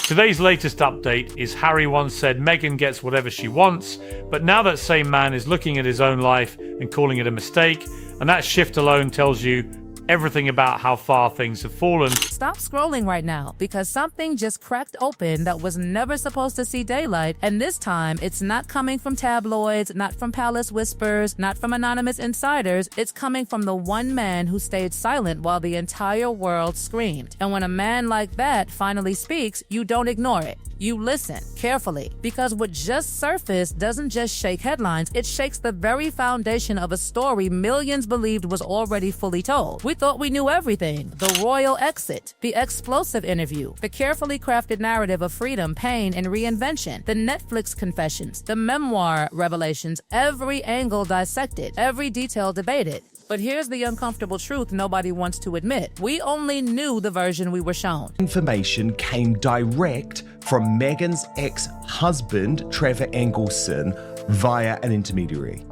Today's latest update is Harry once said Meghan gets whatever she wants, but now that same man is looking at his own life and calling it a mistake, and that shift alone tells you everything about how far things have fallen. Stop scrolling right now, because something just cracked open that was never supposed to see daylight, and this time it's not coming from tabloids, not from palace whispers, not from anonymous insiders. It's coming from the one man who stayed silent while the entire world screamed. And when a man like that finally speaks, you don't ignore it. You listen carefully, because what just surfaced doesn't just shake headlines, it shakes the very foundation of a story millions believed was already fully told. We thought we knew everything. The royal exit, the explosive interview, the carefully crafted narrative of freedom, pain, and reinvention, the Netflix confessions, the memoir revelations, every angle dissected, every detail debated. But here's the uncomfortable truth nobody wants to admit. We only knew the version we were shown. Information came direct from Meghan's ex-husband, Trevor Engelson, via an intermediary.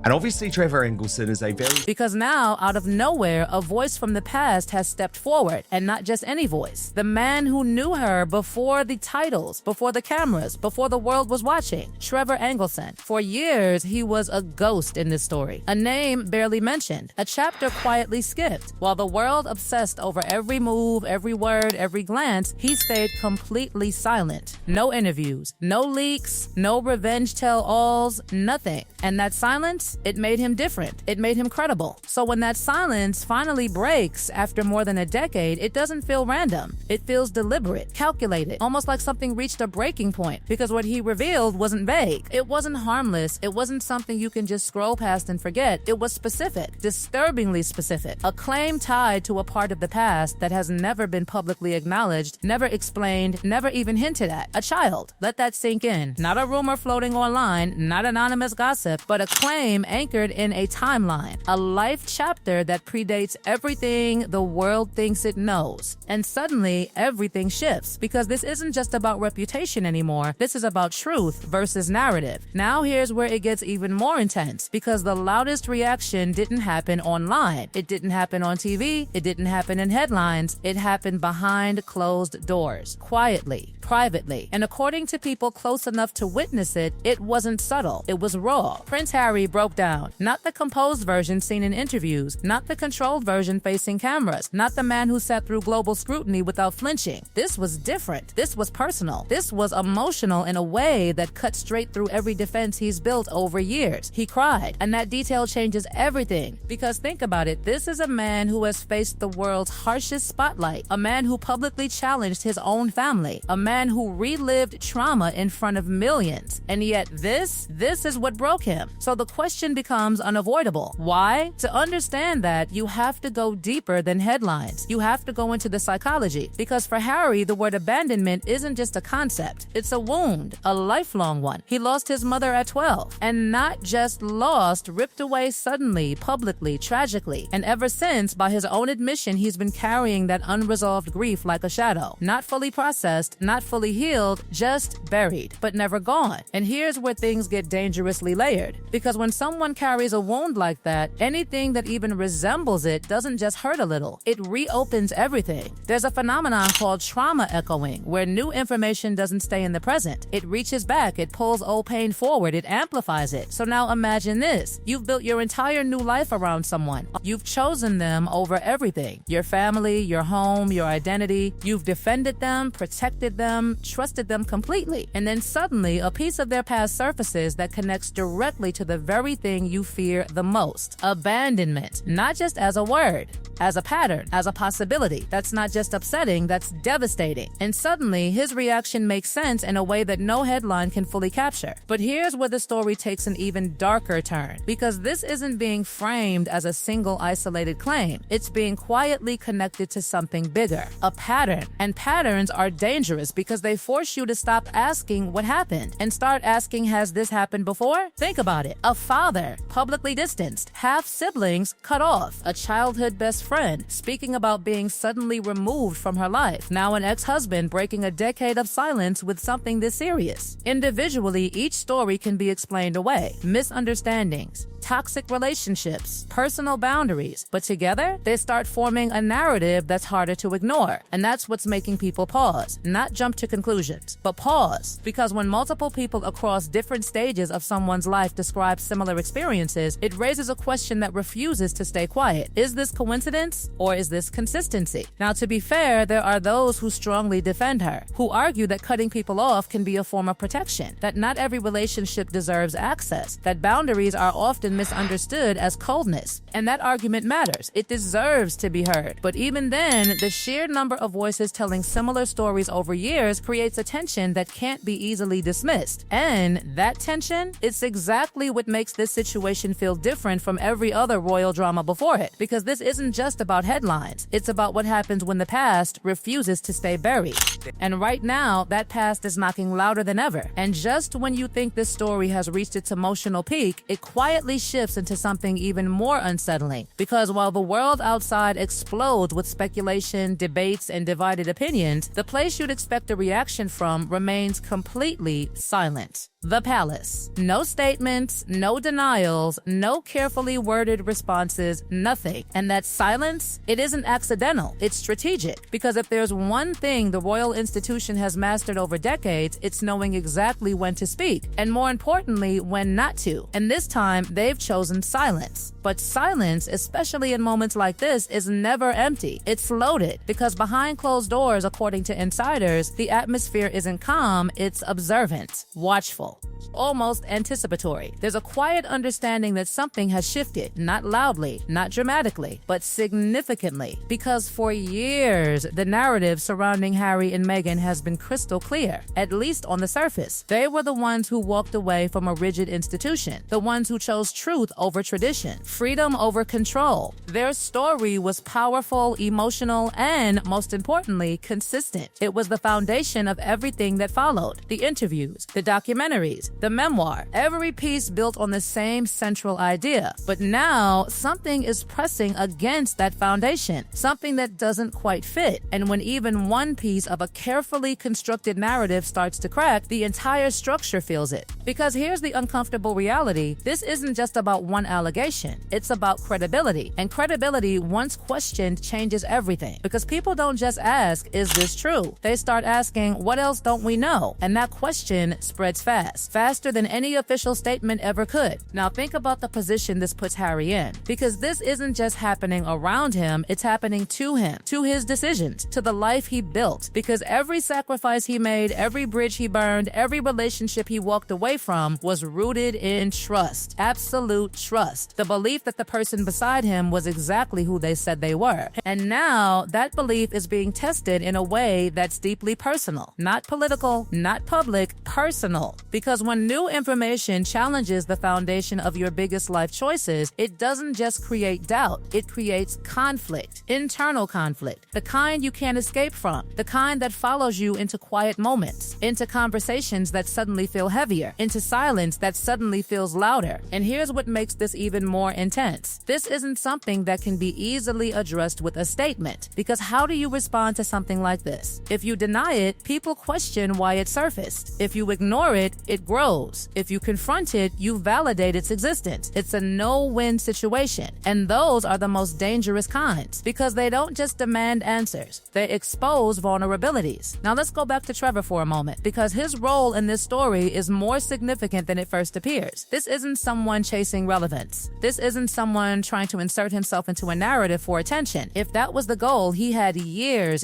And obviously Trevor Engelson is a very... Because now, out of nowhere, a voice from the past has stepped forward, and not just any voice. The man who knew her before the titles, before the cameras, before the world was watching. Trevor Engelson. For years, he was a ghost in this story. A name barely mentioned. A chapter quietly skipped. While the world obsessed over every move, every word, every glance, he stayed completely silent. No interviews, no leaks, no revenge tell-alls, nothing. And that silence, it made him different. It made him credible. So when that silence finally breaks after more than a decade, it doesn't feel random. It feels deliberate, calculated, almost like something reached a breaking point, because what he revealed wasn't vague. It wasn't harmless. It wasn't something you can just scroll past and forget. It was specific, disturbingly specific. A claim tied to a part of the past that has never been publicly acknowledged, never explained, never even hinted at. A child. Let that sink in. Not a rumor floating online, not anonymous gossip, but a claim anchored in a timeline, a life chapter that predates everything the world thinks it knows. And suddenly, everything shifts, because this isn't just about reputation anymore. This is about truth versus narrative. Now here's where it gets even more intense, because the loudest reaction didn't happen online. It didn't happen on TV. It didn't happen in headlines. It happened behind closed doors, quietly, privately. And according to people close enough to witness it, it wasn't subtle. It was raw. Prince Harry broke down. Not the composed version seen in interviews, not the controlled version facing cameras, not the man who sat through global scrutiny without flinching. This was different. This was personal. This was emotional in a way that cut straight through every defense he's built over years. He cried, and that detail changes everything. Because think about it, this is a man who has faced the world's harshest spotlight, a man who publicly challenged his own family, a man who relived trauma in front of millions. And yet this is what broke him. So the question becomes unavoidable. Why? To understand that, you have to go deeper than headlines. You have to go into the psychology. Because for Harry, the word abandonment isn't just a concept. It's a wound, a lifelong one. He lost his mother at 12. And not just lost, ripped away suddenly, publicly, tragically. And ever since, by his own admission, he's been carrying that unresolved grief like a shadow. Not fully processed, not fully healed, just buried, but never gone. And here's where things get dangerously layered. Because when someone carries a wound like that, anything that even resembles it doesn't just hurt a little. It reopens everything. There's a phenomenon called trauma echoing, where new information doesn't stay in the present. It reaches back, it pulls old pain forward, it amplifies it. So now imagine this. You've built your entire new life around someone. You've chosen them over everything. Your family, your home, your identity. You've defended them, protected them, trusted them completely. And then suddenly, a piece of their past surfaces that connects directly to the very thing you fear the most. Abandonment. Not just as a word, as a pattern, as a possibility. That's not just upsetting, that's devastating. And suddenly, his reaction makes sense in a way that no headline can fully capture. But here's where the story takes an even darker turn. Because this isn't being framed as a single isolated claim. It's being quietly connected to something bigger. A pattern. And patterns are dangerous because they force you to stop asking what happened and start asking, has this happened before? Think about it. A father, publicly distanced, half siblings cut off, a childhood best friend speaking about being suddenly removed from her life, now an ex-husband breaking a decade of silence with something this serious. Individually, each story can be explained away. Misunderstandings, toxic relationships, personal boundaries. But together, they start forming a narrative that's harder to ignore. And that's what's making people pause, not jump to conclusions, but pause. Because when multiple people across different stages of someone's life describe similar experiences, it raises a question that refuses to stay quiet. Is this coincidence or is this consistency? Now, to be fair, there are those who strongly defend her, who argue that cutting people off can be a form of protection, that not every relationship deserves access, that boundaries are often misunderstood as coldness. And that argument matters. It deserves to be heard. But even then, the sheer number of voices telling similar stories over years creates a tension that can't be easily dismissed. And that tension, it's exactly what makes this situation feel different from every other royal drama before it. Because this isn't just about headlines. It's about what happens when the past refuses to stay buried. And right now, that past is knocking louder than ever. And just when you think this story has reached its emotional peak, it quietly shifts into something even more unsettling. Because while the world outside explodes with speculation, debates, and divided opinions, the place you'd expect a reaction from remains completely silent. The palace. No statements, no denials, no carefully worded responses, nothing. And that silence, it isn't accidental, it's strategic. Because if there's one thing the royal institution has mastered over decades, it's knowing exactly when to speak, and more importantly, when not to. And this time, they've chosen silence. But silence, especially in moments like this, is never empty. It's loaded, because behind closed doors, according to insiders, the atmosphere isn't calm, it's observant, watchful, almost anticipatory. There's a quiet understanding that something has shifted, not loudly, not dramatically, but significantly. Because for years, the narrative surrounding Harry and Meghan has been crystal clear, at least on the surface. They were the ones who walked away from a rigid institution, the ones who chose truth over tradition, freedom over control. Their story was powerful, emotional, and, most importantly, consistent. It was the foundation of everything that followed. The interviews, the documentaries, the memoir, every piece built on the same central idea. But now, something is pressing against that foundation, something that doesn't quite fit. And when even one piece of a carefully constructed narrative starts to crack, the entire structure feels it. Because here's the uncomfortable reality: this isn't just about one allegation, it's about credibility. And credibility, once questioned, changes everything. Because people don't just ask, is this true? They start asking, what else don't we know? And that question spreads fast, faster than any official statement ever could. Now think about the position this puts Harry in. Because this isn't just happening around him, it's happening to him, to his decisions, to the life he built. Because every sacrifice he made, every bridge he burned, every relationship he walked away from was rooted in trust. Absolute trust. The belief that the person beside him was exactly who they said they were. And now that belief is being tested in a way that's deeply personal. Not political, not public, personal. Because when new information challenges the foundation of your biggest life choices, it doesn't just create doubt, it creates conflict, internal conflict, the kind you can't escape from, the kind that follows you into quiet moments, into conversations that suddenly feel heavier, into silence that suddenly feels louder. And here's what makes this even more intense. This isn't something that can be easily addressed with a statement, because how do you respond to something like this? If you deny it, people question why it surfaced. If you ignore it, it grows. If you confront it, you validate its existence. It's a no-win situation. And those are the most dangerous kinds, because they don't just demand answers, they expose vulnerabilities. Now let's go back to Trevor for a moment, because his role in this story is more significant than it first appears. This isn't someone chasing relevance. This isn't someone trying to insert himself into a narrative for attention. If that was the goal, he had years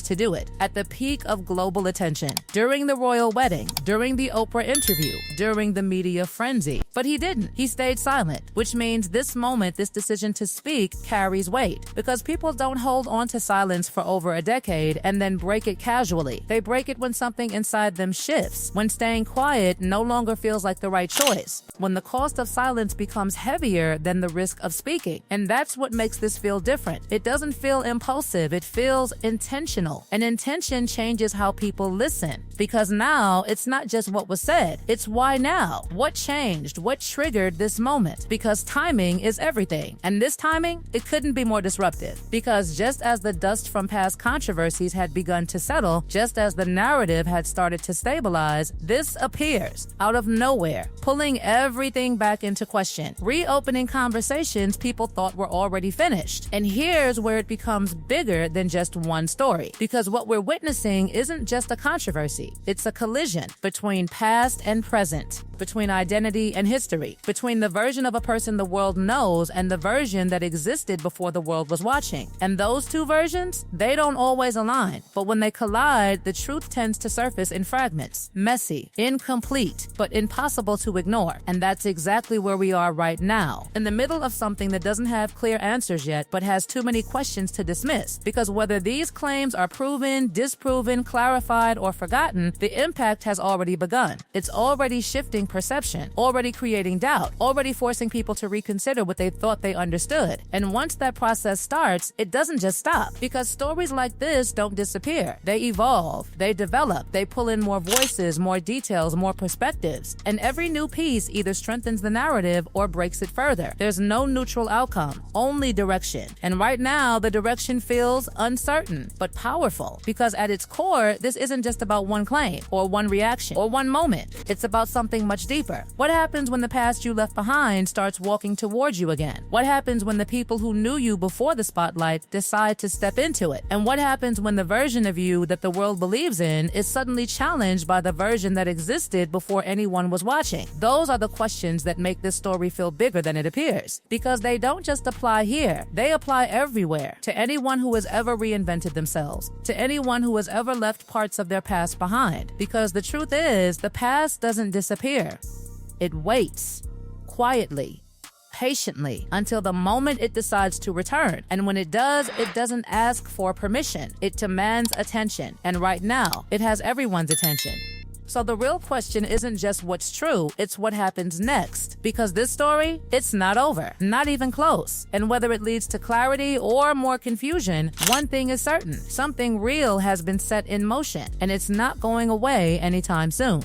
to do it. At the peak of global attention, during the royal wedding, during the Oprah interview, during the media frenzy. But he didn't. He stayed silent, which means this moment, this decision to speak, carries weight. Because people don't hold on to silence for over a decade and then break it casually. They break it when something inside them shifts, when staying quiet no longer feels like the right choice, when the cost of silence becomes heavier than the risk of speaking. And that's what makes this feel different. It doesn't feel impulsive, it feels intentional. And intention changes how people listen, because now it's not just what was was said. It's why now? What changed? What triggered this moment? Because timing is everything. And this timing, it couldn't be more disruptive. Because just as the dust from past controversies had begun to settle, just as the narrative had started to stabilize, this appears out of nowhere, pulling everything back into question, reopening conversations people thought were already finished. And here's where it becomes bigger than just one story. Because what we're witnessing isn't just a controversy, it's a collision between past and present, between identity and history, between the version of a person the world knows and the version that existed before the world was watching. And those two versions, they don't always align, but when they collide, the truth tends to surface in fragments, messy, incomplete, but impossible to ignore. And that's exactly where we are right now, in the middle of something that doesn't have clear answers yet, but has too many questions to dismiss. Because whether these claims are proven, disproven, clarified, or forgotten, the impact has already begun. It's already shifting perception, already creating doubt, already forcing people to reconsider what they thought they understood. And once that process starts, it doesn't just stop, because stories like this don't disappear. They evolve, they develop, they pull in more voices, more details, more perspectives. And every new piece either strengthens the narrative or breaks it further. There's no neutral outcome, only direction. And right now, the direction feels uncertain, but powerful, because at its core, this isn't just about one claim, or one reaction, or one moment. It's about something much deeper. What happens when the past you left behind starts walking towards you again? What happens when the people who knew you before the spotlight decide to step into it? And what happens when the version of you that the world believes in is suddenly challenged by the version that existed before anyone was watching? Those are the questions that make this story feel bigger than it appears, because they don't just apply here, they apply everywhere, to anyone who has ever reinvented themselves, to anyone who has ever left parts of their past behind. Because the truth is, the past doesn't disappear. It waits, quietly, patiently, until the moment it decides to return. And when it does, it doesn't ask for permission. It demands attention. And right now, it has everyone's attention. So the real question isn't just what's true, it's what happens next. Because this story, it's not over, not even close. And whether it leads to clarity or more confusion, one thing is certain: something real has been set in motion, and it's not going away anytime soon.